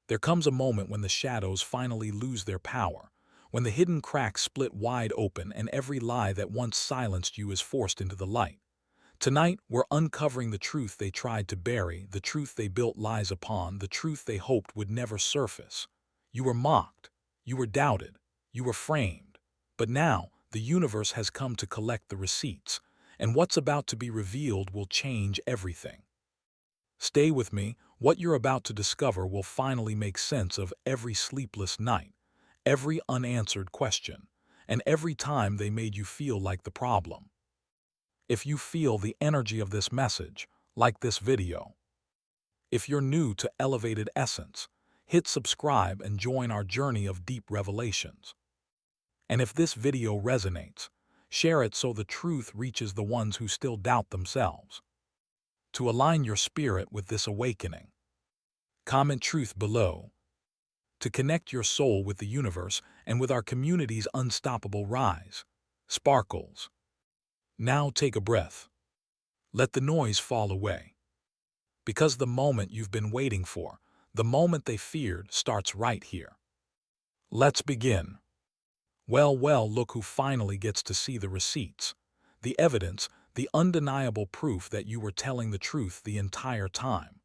There comes a moment when the shadows finally lose their power, when the hidden cracks split wide open and every lie that once silenced you is forced into the light. Tonight, we're uncovering the truth they tried to bury, the truth they built lies upon, the truth they hoped would never surface. You were mocked, you were doubted, you were framed. But now, the universe has come to collect the receipts, and what's about to be revealed will change everything. Stay with me, what you're about to discover will finally make sense of every sleepless night, every unanswered question, and every time they made you feel like the problem. If you feel the energy of this message, like this video. If you're new to Elevated Essence, hit subscribe and join our journey of deep revelations. And if this video resonates, share it so the truth reaches the ones who still doubt themselves. To align your spirit with this awakening, comment truth below. To connect your soul with the universe and with our community's unstoppable rise. Sparkles. Now take a breath. Let the noise fall away. Because the moment you've been waiting for, the moment they feared, starts right here. Let's begin. Well, look who finally gets to see the receipts. The evidence, the undeniable proof that you were telling the truth the entire time.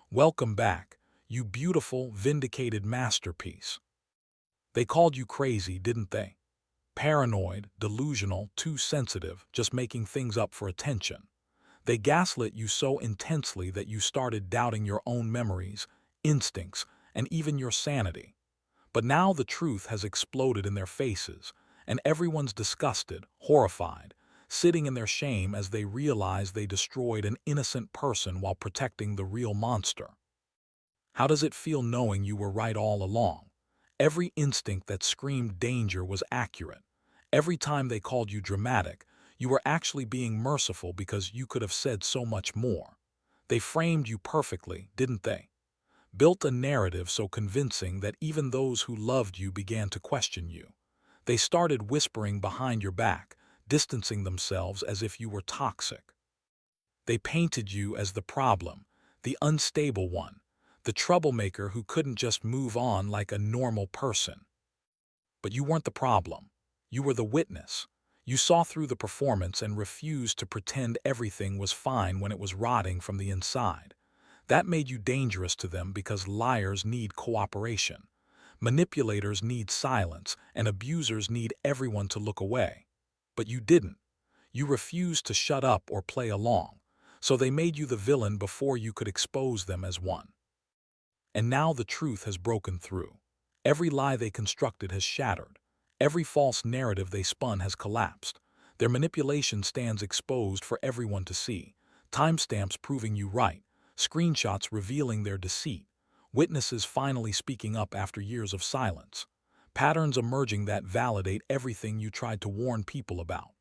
Welcome back, you beautiful, vindicated masterpiece. They called you crazy, didn't they? Paranoid, delusional, too sensitive, just making things up for attention. They gaslit you so intensely that you started doubting your own memories, instincts, and even your sanity. But now the truth has exploded in their faces, and everyone's disgusted, horrified, sitting in their shame as they realize they destroyed an innocent person while protecting the real monster. How does it feel knowing you were right all along? Every instinct that screamed danger was accurate. Every time they called you dramatic, you were actually being merciful because you could have said so much more. They framed you perfectly, didn't they? Built a narrative so convincing that even those who loved you began to question you. They started whispering behind your back, distancing themselves as if you were toxic. They painted you as the problem, the unstable one, the troublemaker who couldn't just move on like a normal person. But you weren't the problem. You were the witness. You saw through the performance and refused to pretend everything was fine when it was rotting from the inside. That made you dangerous to them because liars need cooperation, manipulators need silence, and abusers need everyone to look away. But you didn't. You refused to shut up or play along, so they made you the villain before you could expose them as one. And now the truth has broken through. Every lie they constructed has shattered. Every false narrative they spun has collapsed. Their manipulation stands exposed for everyone to see. Timestamps proving you right. Screenshots revealing their deceit. Witnesses finally speaking up after years of silence. Patterns emerging that validate everything you tried to warn people about.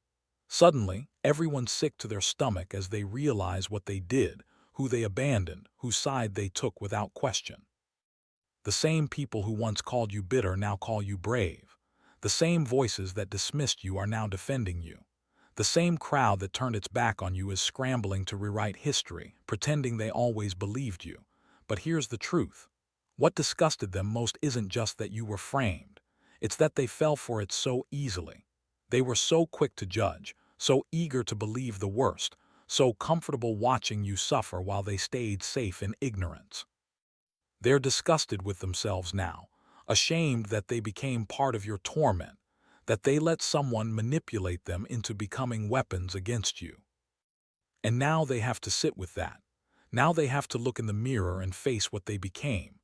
Suddenly, everyone's sick to their stomach as they realize what they did, who they abandoned, whose side they took without question. The same people who once called you bitter now call you brave. The same voices that dismissed you are now defending you. The same crowd that turned its back on you is scrambling to rewrite history, pretending they always believed you. But here's the truth. What disgusted them most isn't just that you were framed. It's that they fell for it so easily. They were so quick to judge, so eager to believe the worst, so comfortable watching you suffer while they stayed safe in ignorance. They're disgusted with themselves now, ashamed that they became part of your torment, that they let someone manipulate them into becoming weapons against you. And now they have to sit with that. Now they have to look in the mirror and face what they became.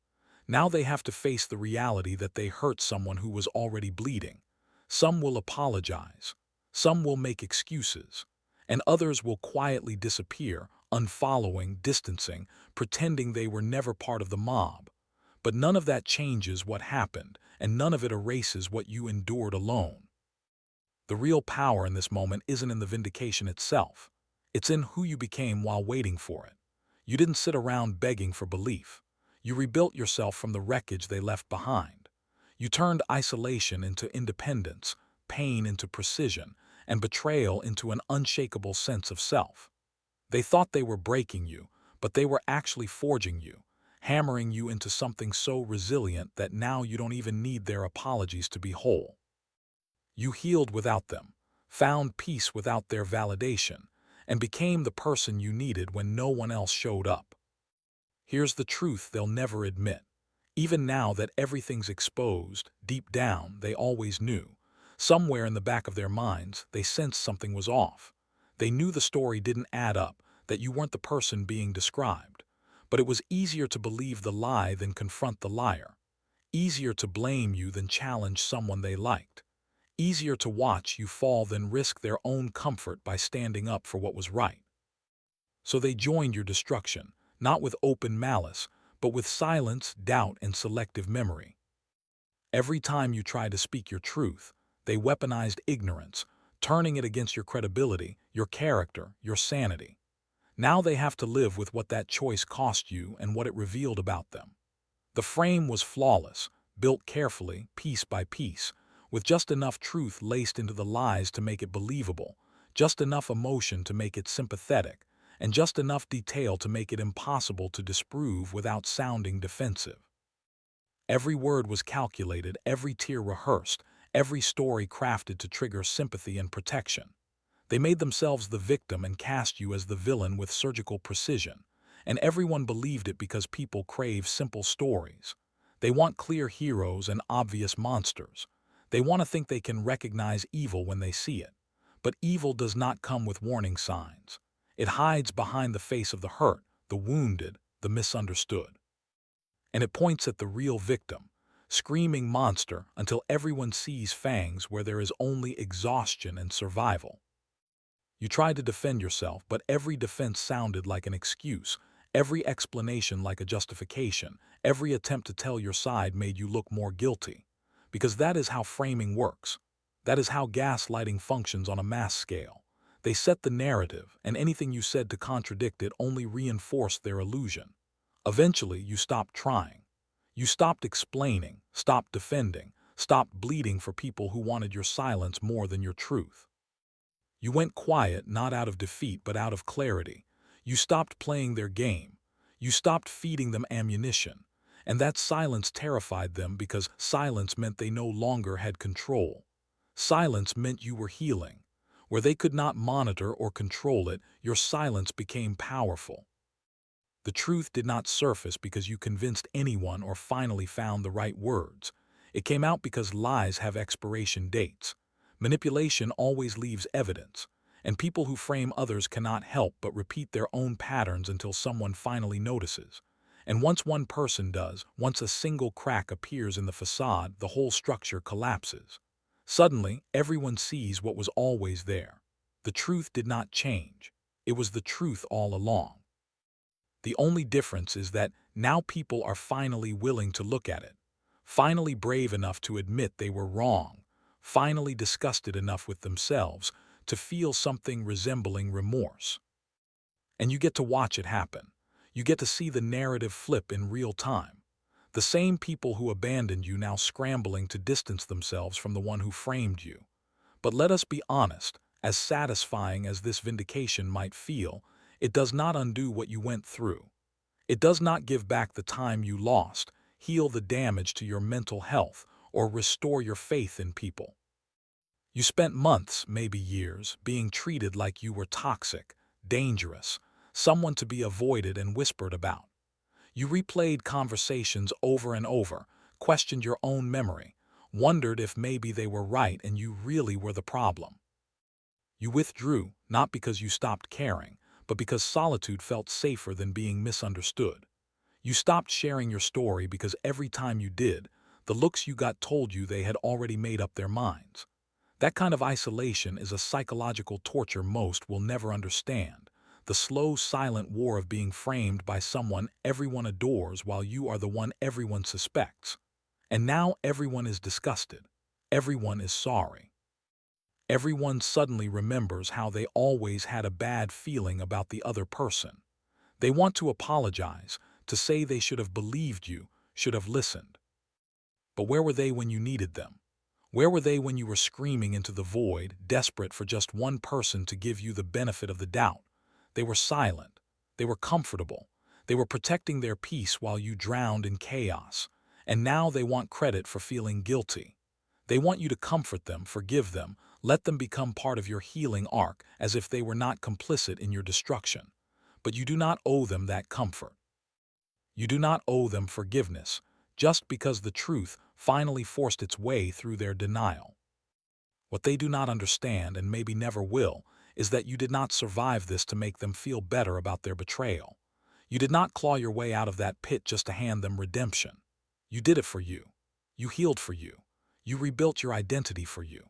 Now they have to face the reality that they hurt someone who was already bleeding. Some will apologize. Some will make excuses. And others will quietly disappear, unfollowing, distancing, pretending they were never part of the mob. But none of that changes what happened, and none of it erases what you endured alone. The real power in this moment isn't in the vindication itself. It's in who you became while waiting for it. You didn't sit around begging for belief. You rebuilt yourself from the wreckage they left behind. You turned isolation into independence, pain into precision, and betrayal into an unshakable sense of self. They thought they were breaking you, but they were actually forging you. hammering you into something so resilient that now you don't even need their apologies to be whole. You healed without them, found peace without their validation, and became the person you needed when no one else showed up. Here's the truth they'll never admit. Even now that everything's exposed, deep down, they always knew. Somewhere in the back of their minds, they sensed something was off. They knew the story didn't add up, that you weren't the person being described. But it was easier to believe the lie than confront the liar. Easier to blame you than challenge someone they liked. Easier to watch you fall than risk their own comfort by standing up for what was right. So they joined your destruction, not with open malice, but with silence, doubt, and selective memory. Every time you tried to speak your truth, they weaponized ignorance, turning it against your credibility, your character, your sanity. Now they have to live with what that choice cost you and what it revealed about them. The frame was flawless, built carefully, piece by piece, with just enough truth laced into the lies to make it believable, just enough emotion to make it sympathetic, and just enough detail to make it impossible to disprove without sounding defensive. Every word was calculated, every tear rehearsed, every story crafted to trigger sympathy and protection. They made themselves the victim and cast you as the villain with surgical precision, and everyone believed it because people crave simple stories. They want clear heroes and obvious monsters. They want to think they can recognize evil when they see it. But evil does not come with warning signs. It hides behind the face of the hurt, the wounded, the misunderstood. And it points at the real victim, screaming monster until everyone sees fangs where there is only exhaustion and survival. You tried to defend yourself, but every defense sounded like an excuse, every explanation like a justification, every attempt to tell your side made you look more guilty. Because that is how framing works. That is how gaslighting functions on a mass scale. They set the narrative, and anything you said to contradict it only reinforced their illusion. Eventually, you stopped trying. You stopped explaining, stopped defending, stopped bleeding for people who wanted your silence more than your truth. You went quiet not out of defeat but out of clarity. You stopped playing their game. You stopped feeding them ammunition. And that silence terrified them because silence meant they no longer had control. Silence meant you were healing. Where they could not monitor or control it, your silence became powerful. The truth did not surface because you convinced anyone or finally found the right words. It came out because lies have expiration dates. Manipulation always leaves evidence, and people who frame others cannot help but repeat their own patterns until someone finally notices. And once one person does, once a single crack appears in the facade, the whole structure collapses. Suddenly, everyone sees what was always there. The truth did not change. It was the truth all along. The only difference is that now people are finally willing to look at it, finally brave enough to admit they were wrong, finally disgusted enough with themselves to feel something resembling remorse. And you get to watch it happen. You get to see the narrative flip in real time. The same people who abandoned you now scrambling to distance themselves from the one who framed you. But let us be honest, as satisfying as this vindication might feel, it does not undo what you went through. It does not give back the time you lost, heal the damage to your mental health, or restore your faith in people. You spent months, maybe years, being treated like you were toxic, dangerous, someone to be avoided and whispered about. You replayed conversations over and over, questioned your own memory, wondered if maybe they were right and you really were the problem. You withdrew, not because you stopped caring, but because solitude felt safer than being misunderstood. You stopped sharing your story because every time you did, the looks you got told you they had already made up their minds. That kind of isolation is a psychological torture most will never understand. The slow, silent war of being framed by someone everyone adores while you are the one everyone suspects. And now everyone is disgusted. Everyone is sorry. Everyone suddenly remembers how they always had a bad feeling about the other person. They want to apologize, to say they should have believed you, should have listened. But where were they when you needed them? Where were they when you were screaming into the void, desperate for just one person to give you the benefit of the doubt? They were silent. They were comfortable. They were protecting their peace while you drowned in chaos, and now they want credit for feeling guilty. They want you to comfort them, forgive them, let them become part of your healing arc as if they were not complicit in your destruction. But you do not owe them that comfort. You do not owe them forgiveness, just because the truth finally forced its way through their denial. What they do not understand, and maybe never will, is that you did not survive this to make them feel better about their betrayal. You did not claw your way out of that pit just to hand them redemption. You did it for you. You healed for you. You rebuilt your identity for you.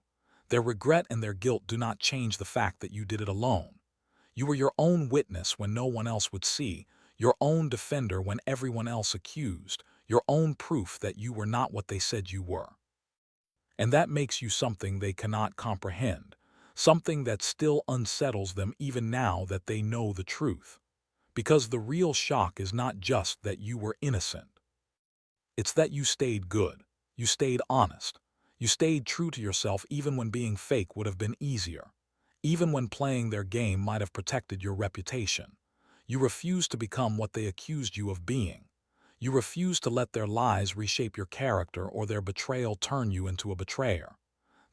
Their regret and their guilt do not change the fact that you did it alone. You were your own witness when no one else would see, your own defender when everyone else accused, your own proof that you were not what they said you were. And that makes you something they cannot comprehend, something that still unsettles them even now that they know the truth. Because the real shock is not just that you were innocent. It's that you stayed good, you stayed honest, you stayed true to yourself even when being fake would have been easier, even when playing their game might have protected your reputation. You refused to become what they accused you of being. You refused to let their lies reshape your character or their betrayal turn you into a betrayer.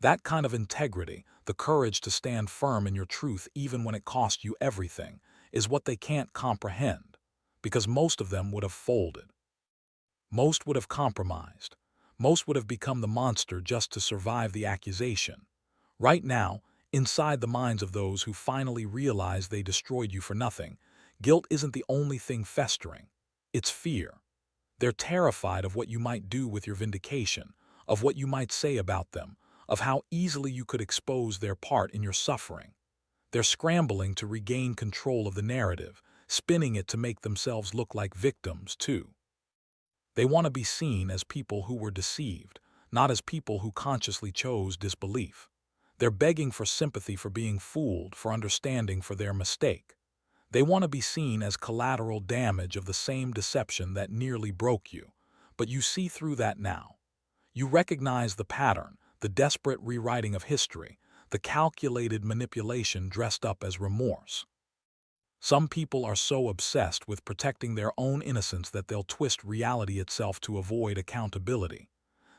That kind of integrity, the courage to stand firm in your truth even when it cost you everything, is what they can't comprehend, because most of them would have folded. Most would have compromised. Most would have become the monster just to survive the accusation. Right now, inside the minds of those who finally realize they destroyed you for nothing, guilt isn't the only thing festering. It's fear. They're terrified of what you might do with your vindication, of what you might say about them, of how easily you could expose their part in your suffering. They're scrambling to regain control of the narrative, spinning it to make themselves look like victims, too. They want to be seen as people who were deceived, not as people who consciously chose disbelief. They're begging for sympathy for being fooled, for understanding for their mistake. They want to be seen as collateral damage of the same deception that nearly broke you. But you see through that now. You recognize the pattern, the desperate rewriting of history, the calculated manipulation dressed up as remorse. Some people are so obsessed with protecting their own innocence that they'll twist reality itself to avoid accountability.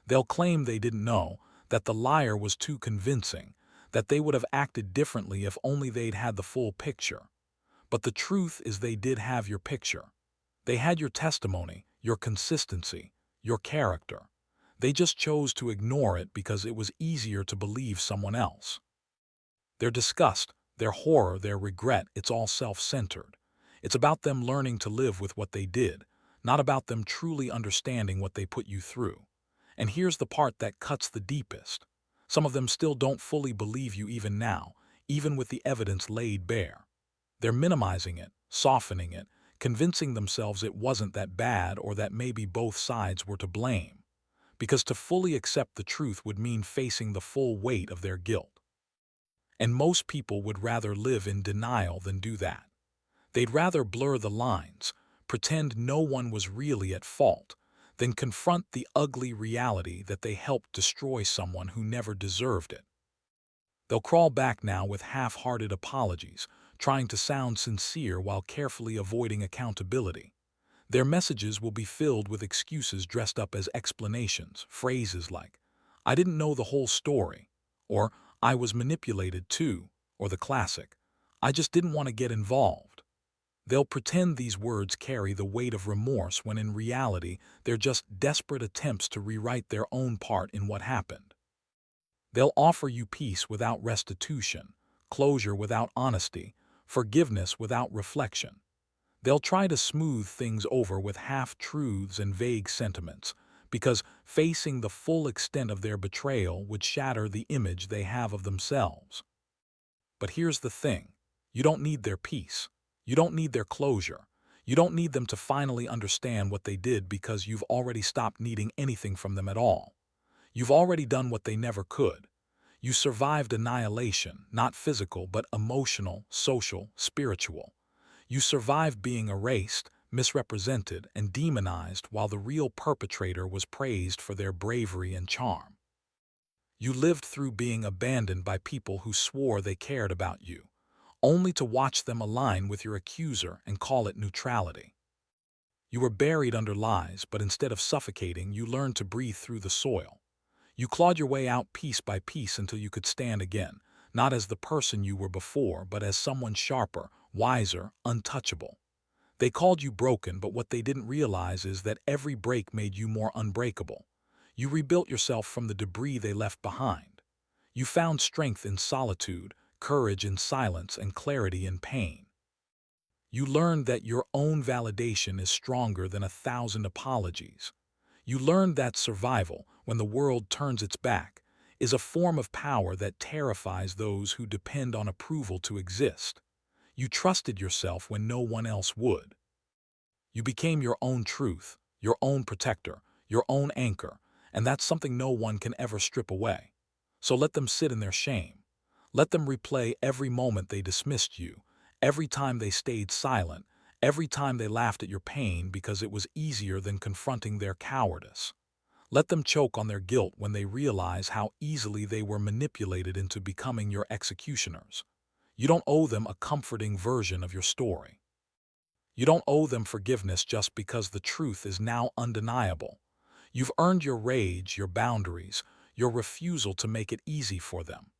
They'll claim they didn't know, that the liar was too convincing, that they would have acted differently if only they'd had the full picture. But the truth is they did have your picture. They had your testimony, your consistency, your character. They just chose to ignore it because it was easier to believe someone else. Their disgust, their horror, their regret, it's all self-centered. It's about them learning to live with what they did, not about them truly understanding what they put you through. And here's the part that cuts the deepest. Some of them still don't fully believe you even now, even with the evidence laid bare. They're minimizing it, softening it, convincing themselves it wasn't that bad or that maybe both sides were to blame. Because to fully accept the truth would mean facing the full weight of their guilt. And most people would rather live in denial than do that. They'd rather blur the lines, pretend no one was really at fault, than confront the ugly reality that they helped destroy someone who never deserved it. They'll crawl back now with half-hearted apologies, trying to sound sincere while carefully avoiding accountability. Their messages will be filled with excuses dressed up as explanations, phrases like, "I didn't know the whole story," or "I was manipulated too," or the classic, "I just didn't want to get involved." They'll pretend these words carry the weight of remorse when in reality they're just desperate attempts to rewrite their own part in what happened. They'll offer you peace without restitution, closure without honesty, forgiveness without reflection. They'll try to smooth things over with half-truths and vague sentiments, because facing the full extent of their betrayal would shatter the image they have of themselves. But here's the thing. You don't need their peace. You don't need their closure. You don't need them to finally understand what they did because you've already stopped needing anything from them at all. You've already done what they never could. You survived annihilation, not physical but emotional, social, spiritual. You survived being erased, misrepresented, and demonized while the real perpetrator was praised for their bravery and charm. You lived through being abandoned by people who swore they cared about you, only to watch them align with your accuser and call it neutrality. You were buried under lies, but instead of suffocating, you learned to breathe through the soil. You clawed your way out piece by piece until you could stand again, not as the person you were before, but as someone sharper, wiser, untouchable. They called you broken, but what they didn't realize is that every break made you more unbreakable. You rebuilt yourself from the debris they left behind. You found strength in solitude, courage in silence, and clarity in pain. You learned that your own validation is stronger than 1,000 apologies. You learned that survival, when the world turns its back, is a form of power that terrifies those who depend on approval to exist. You trusted yourself when no one else would. You became your own truth, your own protector, your own anchor, and that's something no one can ever strip away. So let them sit in their shame. Let them replay every moment they dismissed you, every time they stayed silent, every time they laughed at your pain because it was easier than confronting their cowardice. Let them choke on their guilt when they realize how easily they were manipulated into becoming your executioners. You don't owe them a comforting version of your story. You don't owe them forgiveness just because the truth is now undeniable. You've earned your rage, your boundaries, your refusal to make it easy for them.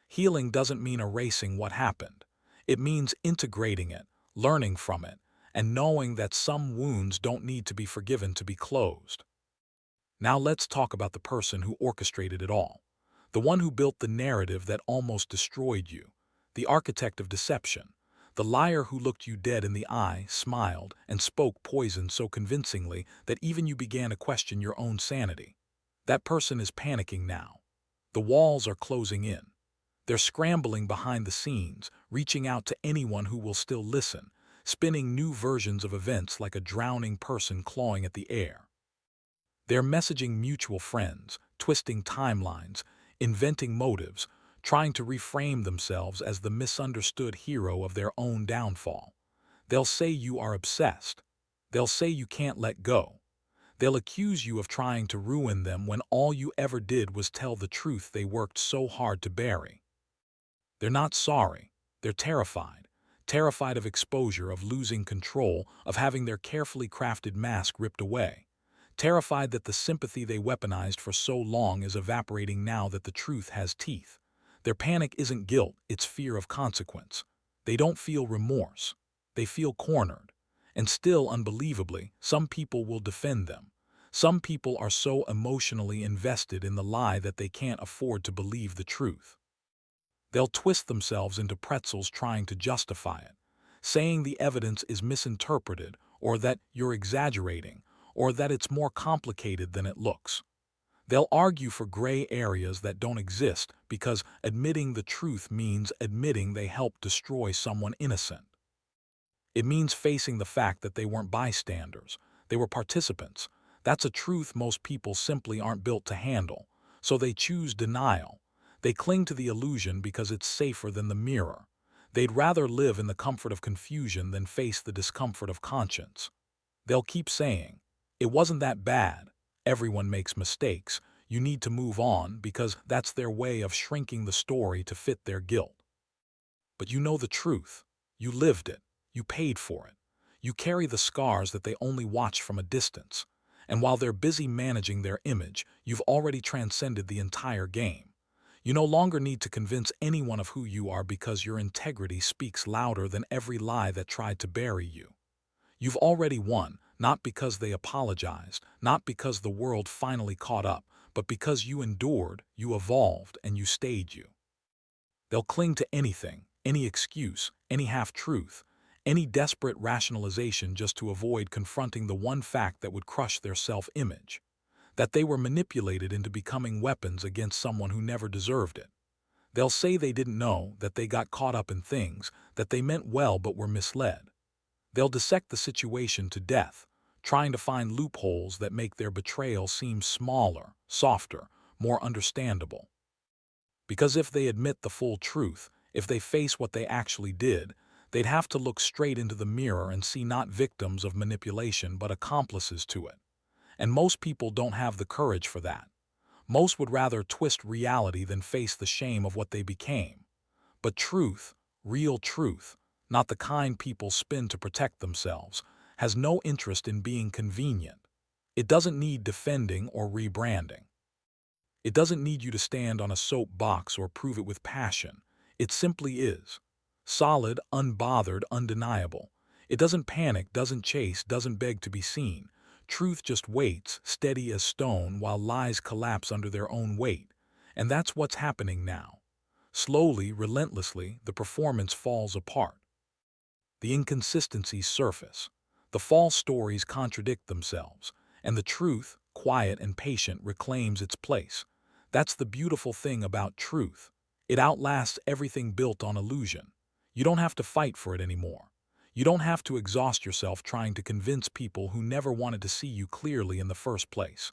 Healing doesn't mean erasing what happened. It means integrating it, learning from it, and knowing that some wounds don't need to be forgiven to be closed. Now let's talk about the person who orchestrated it all. The one who built the narrative that almost destroyed you. The architect of deception. The liar who looked you dead in the eye, smiled, and spoke poison so convincingly that even you began to question your own sanity. That person is panicking now. The walls are closing in. They're scrambling behind the scenes, reaching out to anyone who will still listen, spinning new versions of events like a drowning person clawing at the air. They're messaging mutual friends, twisting timelines, inventing motives, trying to reframe themselves as the misunderstood hero of their own downfall. They'll say you are obsessed. They'll say you can't let go. They'll accuse you of trying to ruin them when all you ever did was tell the truth they worked so hard to bury. They're not sorry. They're terrified. Terrified of exposure, of losing control, of having their carefully crafted mask ripped away. Terrified that the sympathy they weaponized for so long is evaporating now that the truth has teeth. Their panic isn't guilt, it's fear of consequence. They don't feel remorse. They feel cornered. And still, unbelievably, some people will defend them. Some people are so emotionally invested in the lie that they can't afford to believe the truth. They'll twist themselves into pretzels trying to justify it, saying the evidence is misinterpreted, or that you're exaggerating, or that it's more complicated than it looks. They'll argue for gray areas that don't exist because admitting the truth means admitting they helped destroy someone innocent. It means facing the fact that they weren't bystanders, they were participants. That's a truth most people simply aren't built to handle, so they choose denial. They cling to the illusion because it's safer than the mirror. They'd rather live in the comfort of confusion than face the discomfort of conscience. They'll keep saying, "It wasn't that bad. Everyone makes mistakes. You need to move on," because that's their way of shrinking the story to fit their guilt. But you know the truth. You lived it. You paid for it. You carry the scars that they only watch from a distance. And while they're busy managing their image, you've already transcended the entire game. You no longer need to convince anyone of who you are because your integrity speaks louder than every lie that tried to bury you. You've already won, not because they apologized, not because the world finally caught up, but because you endured, you evolved, and you stayed you. They'll cling to anything, any excuse, any half-truth, any desperate rationalization just to avoid confronting the one fact that would crush their self-image, that they were manipulated into becoming weapons against someone who never deserved it. They'll say they didn't know, that they got caught up in things, that they meant well but were misled. They'll dissect the situation to death, trying to find loopholes that make their betrayal seem smaller, softer, more understandable. Because if they admit the full truth, if they face what they actually did, they'd have to look straight into the mirror and see not victims of manipulation but accomplices to it. And most people don't have the courage for that. Most would rather twist reality than face the shame of what they became. But truth, real truth, not the kind people spin to protect themselves, has no interest in being convenient. It doesn't need defending or rebranding. It doesn't need you to stand on a soapbox or prove it with passion. It simply is. Solid, unbothered, undeniable. It doesn't panic, doesn't chase, doesn't beg to be seen. Truth just waits, steady as stone, while lies collapse under their own weight. And that's what's happening now. Slowly, relentlessly, the performance falls apart. The inconsistencies surface. The false stories contradict themselves, and the truth, quiet and patient, reclaims its place. That's the beautiful thing about truth. It outlasts everything built on illusion. You don't have to fight for it anymore. You don't have to exhaust yourself trying to convince people who never wanted to see you clearly in the first place.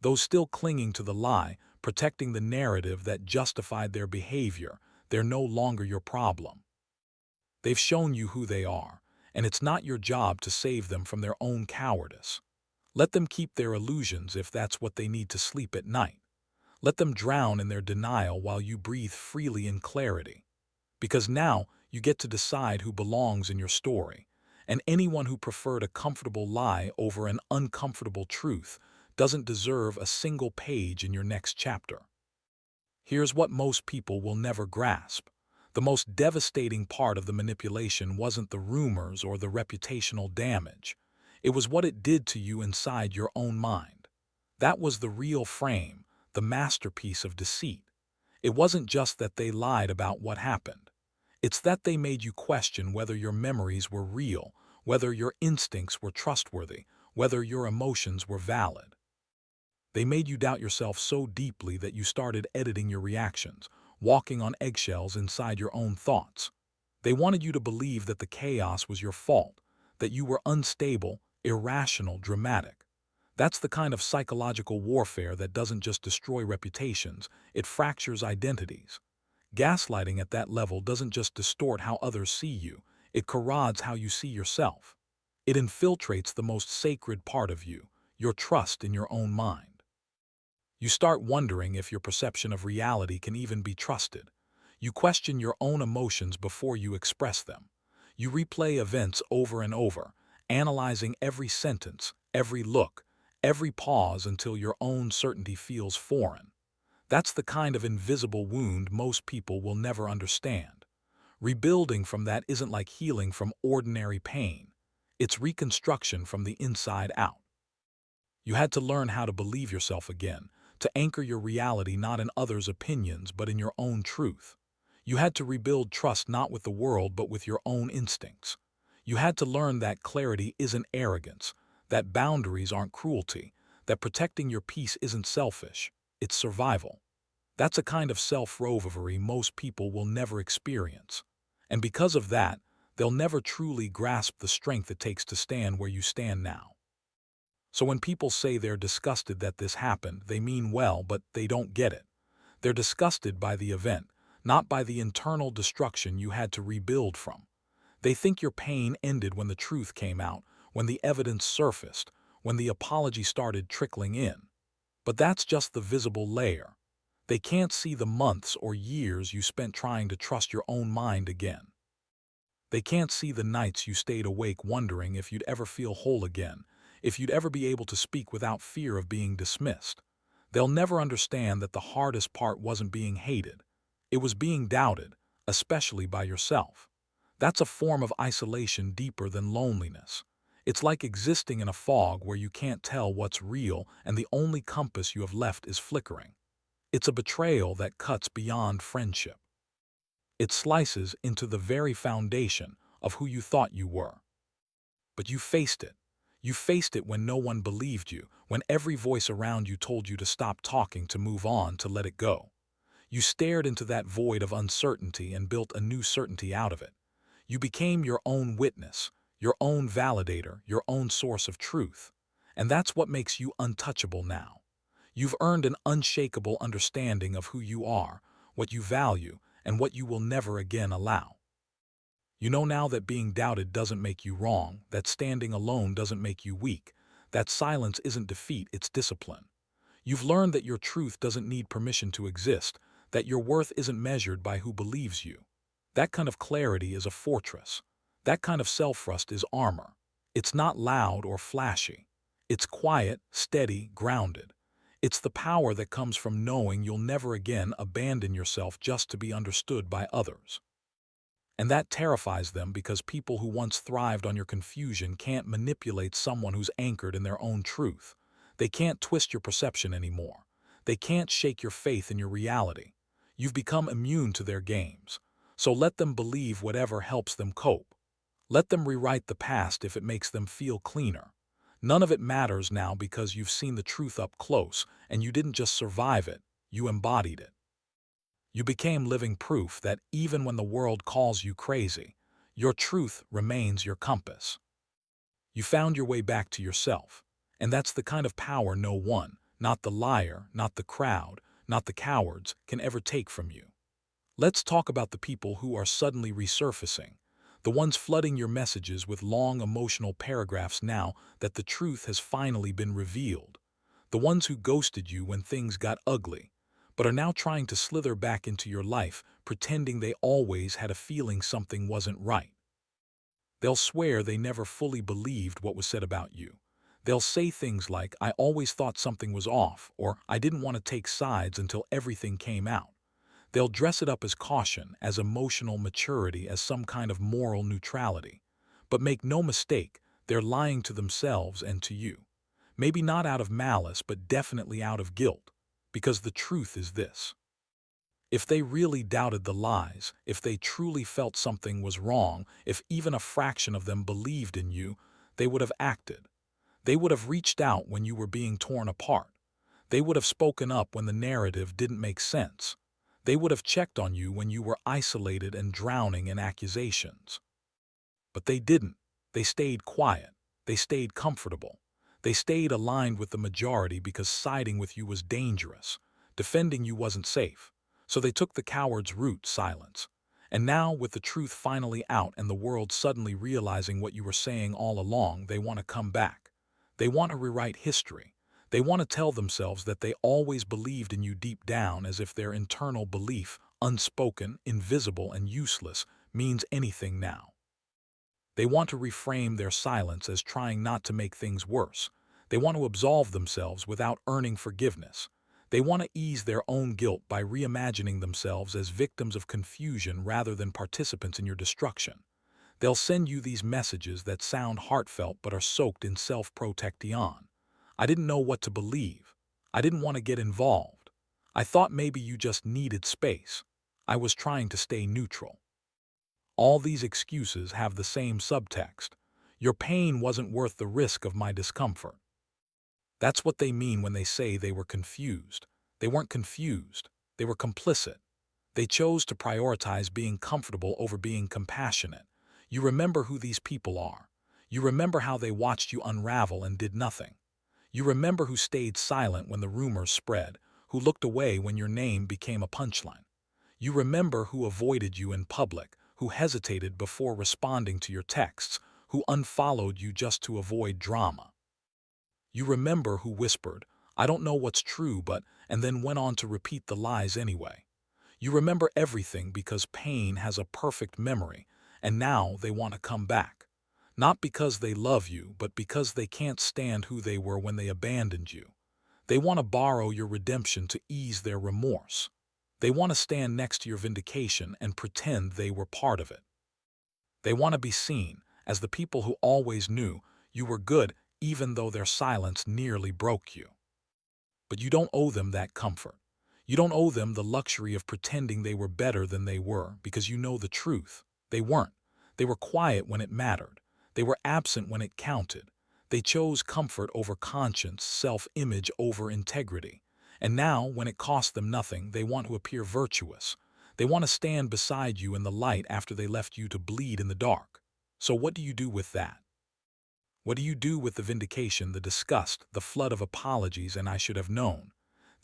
Those still clinging to the lie, protecting the narrative that justified their behavior, they're no longer your problem. They've shown you who they are, and it's not your job to save them from their own cowardice. Let them keep their illusions if that's what they need to sleep at night. Let them drown in their denial while you breathe freely in clarity. Because now you get to decide who belongs in your story, and anyone who preferred a comfortable lie over an uncomfortable truth doesn't deserve a single page in your next chapter. Here's what most people will never grasp. The most devastating part of the manipulation wasn't the rumors or the reputational damage. It was what it did to you inside your own mind. That was the real frame, the masterpiece of deceit. It wasn't just that they lied about what happened. It's that they made you question whether your memories were real, whether your instincts were trustworthy, whether your emotions were valid. They made you doubt yourself so deeply that you started editing your reactions, walking on eggshells inside your own thoughts. They wanted you to believe that the chaos was your fault, that you were unstable, irrational, dramatic. That's the kind of psychological warfare that doesn't just destroy reputations, it fractures identities. Gaslighting at that level doesn't just distort how others see you, it corrodes how you see yourself. It infiltrates the most sacred part of you, your trust in your own mind. You start wondering if your perception of reality can even be trusted. You question your own emotions before you express them. You replay events over and over, analyzing every sentence, every look, every pause until your own certainty feels foreign. That's the kind of invisible wound most people will never understand. Rebuilding from that isn't like healing from ordinary pain. It's reconstruction from the inside out. You had to learn how to believe yourself again, to anchor your reality not in others' opinions but in your own truth. You had to rebuild trust not with the world but with your own instincts. You had to learn that clarity isn't arrogance, that boundaries aren't cruelty, that protecting your peace isn't selfish, it's survival. That's a kind of self-rovery most people will never experience. And because of that, they'll never truly grasp the strength it takes to stand where you stand now. So when people say they're disgusted that this happened, they mean well, but they don't get it. They're disgusted by the event, not by the internal destruction you had to rebuild from. They think your pain ended when the truth came out, when the evidence surfaced, when the apology started trickling in. But that's just the visible layer. They can't see the months or years you spent trying to trust your own mind again. They can't see the nights you stayed awake wondering if you'd ever feel whole again, if you'd ever be able to speak without fear of being dismissed. They'll never understand that the hardest part wasn't being hated. It was being doubted, especially by yourself. That's a form of isolation deeper than loneliness. It's like existing in a fog where you can't tell what's real and the only compass you have left is flickering. It's a betrayal that cuts beyond friendship. It slices into the very foundation of who you thought you were. But you faced it. You faced it when no one believed you, when every voice around you told you to stop talking, to move on, to let it go. You stared into that void of uncertainty and built a new certainty out of it. You became your own witness, your own validator, your own source of truth. And that's what makes you untouchable now. You've earned an unshakable understanding of who you are, what you value, and what you will never again allow. You know now that being doubted doesn't make you wrong, that standing alone doesn't make you weak, that silence isn't defeat, it's discipline. You've learned that your truth doesn't need permission to exist, that your worth isn't measured by who believes you. That kind of clarity is a fortress. That kind of self-trust is armor. It's not loud or flashy. It's quiet, steady, grounded. It's the power that comes from knowing you'll never again abandon yourself just to be understood by others. And that terrifies them because people who once thrived on your confusion can't manipulate someone who's anchored in their own truth. They can't twist your perception anymore. They can't shake your faith in your reality. You've become immune to their games. So let them believe whatever helps them cope. Let them rewrite the past if it makes them feel cleaner. None of it matters now because you've seen the truth up close, and you didn't just survive it, you embodied it. You became living proof that even when the world calls you crazy, your truth remains your compass. You found your way back to yourself, and that's the kind of power no one, not the liar, not the crowd, not the cowards, can ever take from you. Let's talk about the people who are suddenly resurfacing, the ones flooding your messages with long emotional paragraphs now that the truth has finally been revealed, the ones who ghosted you when things got ugly, but are now trying to slither back into your life, pretending they always had a feeling something wasn't right. They'll swear they never fully believed what was said about you. They'll say things like, "I always thought something was off," or "I didn't want to take sides until everything came out." They'll dress it up as caution, as emotional maturity, as some kind of moral neutrality. But make no mistake, they're lying to themselves and to you. Maybe not out of malice, but definitely out of guilt. Because the truth is this: if they really doubted the lies, if they truly felt something was wrong, if even a fraction of them believed in you, they would have acted. They would have reached out when you were being torn apart. They would have spoken up when the narrative didn't make sense. They would have checked on you when you were isolated and drowning in accusations. But they didn't. They stayed quiet. They stayed comfortable. They stayed aligned with the majority because siding with you was dangerous. Defending you wasn't safe. So they took the coward's route, silence. And now, with the truth finally out and the world suddenly realizing what you were saying all along, they want to come back. They want to rewrite history. They want to tell themselves that they always believed in you deep down, as if their internal belief, unspoken, invisible, and useless, means anything now. They want to reframe their silence as trying not to make things worse. They want to absolve themselves without earning forgiveness. They want to ease their own guilt by reimagining themselves as victims of confusion rather than participants in your destruction. They'll send you these messages that sound heartfelt but are soaked in self-protection. "I didn't know what to believe. I didn't want to get involved. I thought maybe you just needed space. I was trying to stay neutral." All these excuses have the same subtext: your pain wasn't worth the risk of my discomfort. That's what they mean when they say they were confused. They weren't confused. They were complicit. They chose to prioritize being comfortable over being compassionate. You remember who these people are. You remember how they watched you unravel and did nothing. You remember who stayed silent when the rumors spread, who looked away when your name became a punchline. You remember who avoided you in public, who hesitated before responding to your texts, who unfollowed you just to avoid drama. You remember who whispered, "I don't know what's true, but," and then went on to repeat the lies anyway. You remember everything because pain has a perfect memory, and now they want to come back. Not because they love you, but because they can't stand who they were when they abandoned you. They want to borrow your redemption to ease their remorse. They want to stand next to your vindication and pretend they were part of it. They want to be seen as the people who always knew you were good, even though their silence nearly broke you. But you don't owe them that comfort. You don't owe them the luxury of pretending they were better than they were, because you know the truth. They weren't. They were quiet when it mattered. They were absent when it counted. They chose comfort over conscience, self-image over integrity. And now, when it cost them nothing, they want to appear virtuous. They want to stand beside you in the light after they left you to bleed in the dark. So what do you do with that? What do you do with the vindication, the disgust, the flood of apologies and "I should have known"?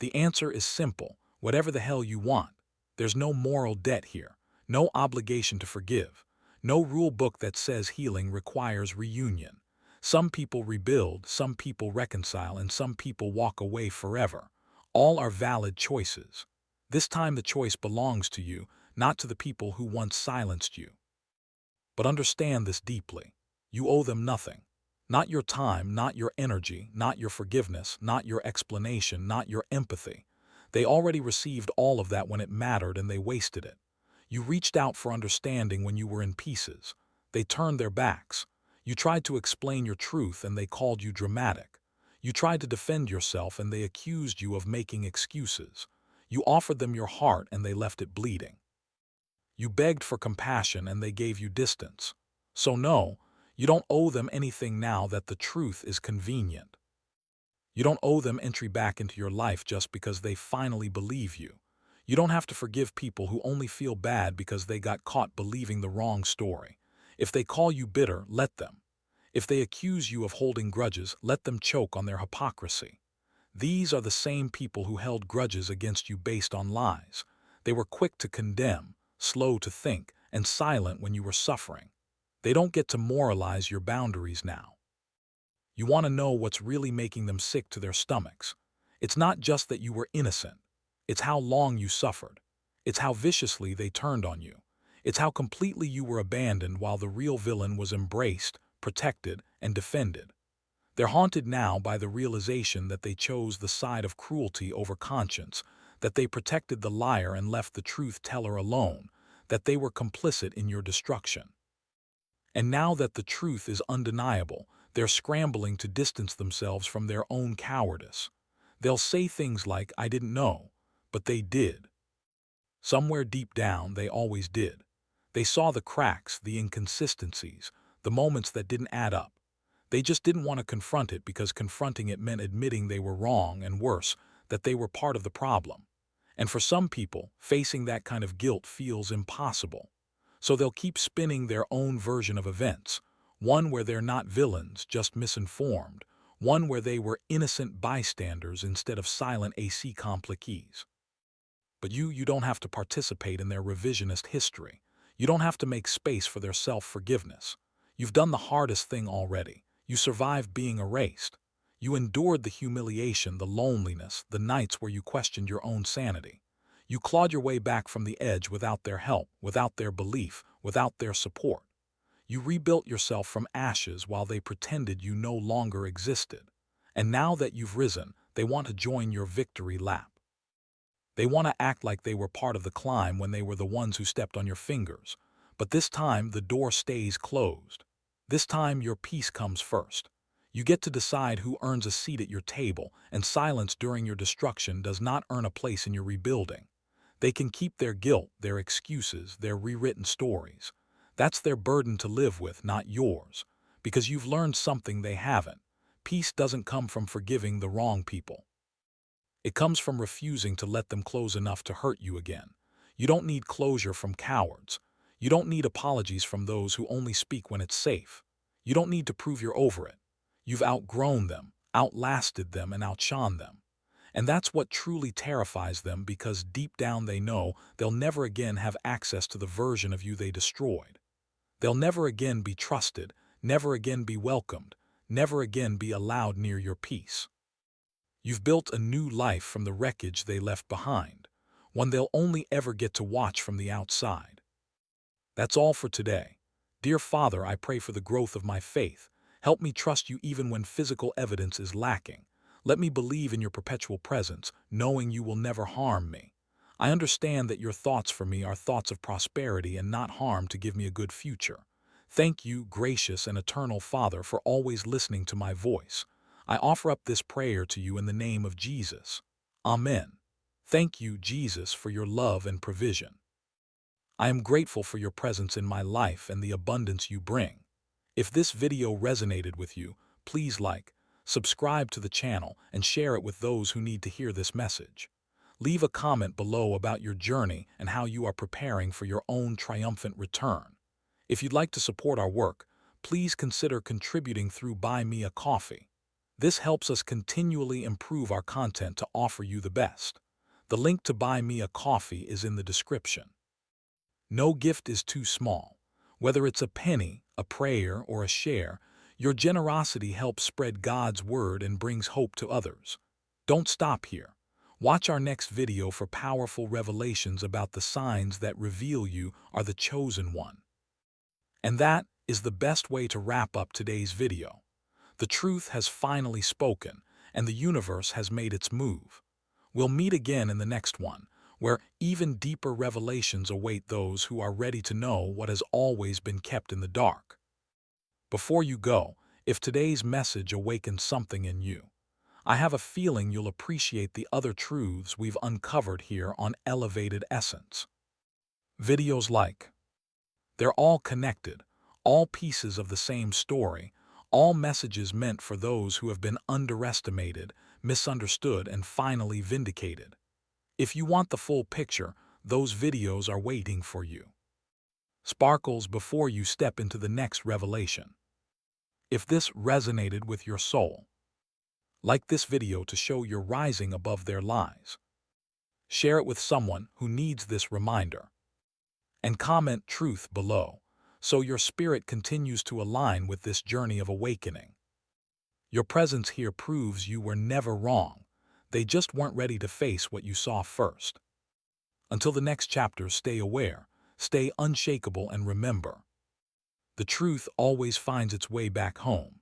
The answer is simple: whatever the hell you want. There's no moral debt here, no obligation to forgive, no rule book that says healing requires reunion. Some people rebuild, some people reconcile, and some people walk away forever. All are valid choices. This time the choice belongs to you, not to the people who once silenced you. But understand this deeply: you owe them nothing. Not your time, not your energy, not your forgiveness, not your explanation, not your empathy. They already received all of that when it mattered and they wasted it. You reached out for understanding when you were in pieces. They turned their backs. You tried to explain your truth and they called you dramatic. You tried to defend yourself and they accused you of making excuses. You offered them your heart and they left it bleeding. You begged for compassion and they gave you distance. So no, you don't owe them anything now that the truth is convenient. You don't owe them entry back into your life just because they finally believe you. You don't have to forgive people who only feel bad because they got caught believing the wrong story. If they call you bitter, let them. If they accuse you of holding grudges, let them choke on their hypocrisy. These are the same people who held grudges against you based on lies. They were quick to condemn, slow to think, and silent when you were suffering. They don't get to moralize your boundaries now. You want to know what's really making them sick to their stomachs. It's not just that you were innocent. It's how long you suffered. It's how viciously they turned on you. It's how completely you were abandoned while the real villain was embraced, protected, and defended. They're haunted now by the realization that they chose the side of cruelty over conscience, that they protected the liar and left the truth teller alone, that they were complicit in your destruction. And now that the truth is undeniable, they're scrambling to distance themselves from their own cowardice. They'll say things like, "I didn't know," but they did. Somewhere deep down, they always did. They saw the cracks, the inconsistencies, the moments that didn't add up. They just didn't want to confront it because confronting it meant admitting they were wrong and worse, that they were part of the problem. And for some people, facing that kind of guilt feels impossible. So they'll keep spinning their own version of events, one where they're not villains, just misinformed, one where they were innocent bystanders instead of silent AC compliques. But you don't have to participate in their revisionist history. You don't have to make space for their self-forgiveness. You've done the hardest thing already. You survived being erased. You endured the humiliation, the loneliness, the nights where you questioned your own sanity. You clawed your way back from the edge without their help, without their belief, without their support. You rebuilt yourself from ashes while they pretended you no longer existed. And now that you've risen, they want to join your victory lap. They want to act like they were part of the climb when they were the ones who stepped on your fingers. But this time, the door stays closed. This time, your peace comes first. You get to decide who earns a seat at your table, and silence during your destruction does not earn a place in your rebuilding. They can keep their guilt, their excuses, their rewritten stories. That's their burden to live with, not yours. Because you've learned something they haven't. Peace doesn't come from forgiving the wrong people. It comes from refusing to let them close enough to hurt you again. You don't need closure from cowards. You don't need apologies from those who only speak when it's safe. You don't need to prove you're over it. You've outgrown them, outlasted them, and outshone them. And that's what truly terrifies them because deep down they know they'll never again have access to the version of you they destroyed. They'll never again be trusted, never again be welcomed, never again be allowed near your peace. You've built a new life from the wreckage they left behind, one they'll only ever get to watch from the outside. That's all for today. Dear Father, I pray for the growth of my faith. Help me trust you even when physical evidence is lacking. Let me believe in your perpetual presence, knowing you will never harm me. I understand that your thoughts for me are thoughts of prosperity and not harm to give me a good future. Thank you, gracious and eternal Father, for always listening to my voice. I offer up this prayer to you in the name of Jesus. Amen. Thank you, Jesus, for your love and provision. I am grateful for your presence in my life and the abundance you bring. If this video resonated with you, please like, subscribe to the channel, and share it with those who need to hear this message. Leave a comment below about your journey and how you are preparing for your own triumphant return. If you'd like to support our work, please consider contributing through Buy Me a Coffee. This helps us continually improve our content to offer you the best. The link to Buy Me a Coffee is in the description. No gift is too small. Whether it's a penny, a prayer, or a share, your generosity helps spread God's word and brings hope to others. Don't stop here. Watch our next video for powerful revelations about the signs that reveal you are the chosen one. And that is the best way to wrap up today's video. The truth has finally spoken, and the universe has made its move. We'll meet again in the next one, where even deeper revelations await those who are ready to know what has always been kept in the dark. Before you go, if today's message awakens something in you, I have a feeling you'll appreciate the other truths we've uncovered here on Elevated Essence. Videos like, they're all connected, all pieces of the same story, all messages meant for those who have been underestimated, misunderstood, and finally vindicated. If you want the full picture, those videos are waiting for you. Sparkles before you step into the next revelation. If this resonated with your soul, like this video to show you're rising above their lies. Share it with someone who needs this reminder. And comment truth below, so your spirit continues to align with this journey of awakening. Your presence here proves you were never wrong. They just weren't ready to face what you saw first. Until the next chapter, stay aware, stay unshakable, and remember, the truth always finds its way back home.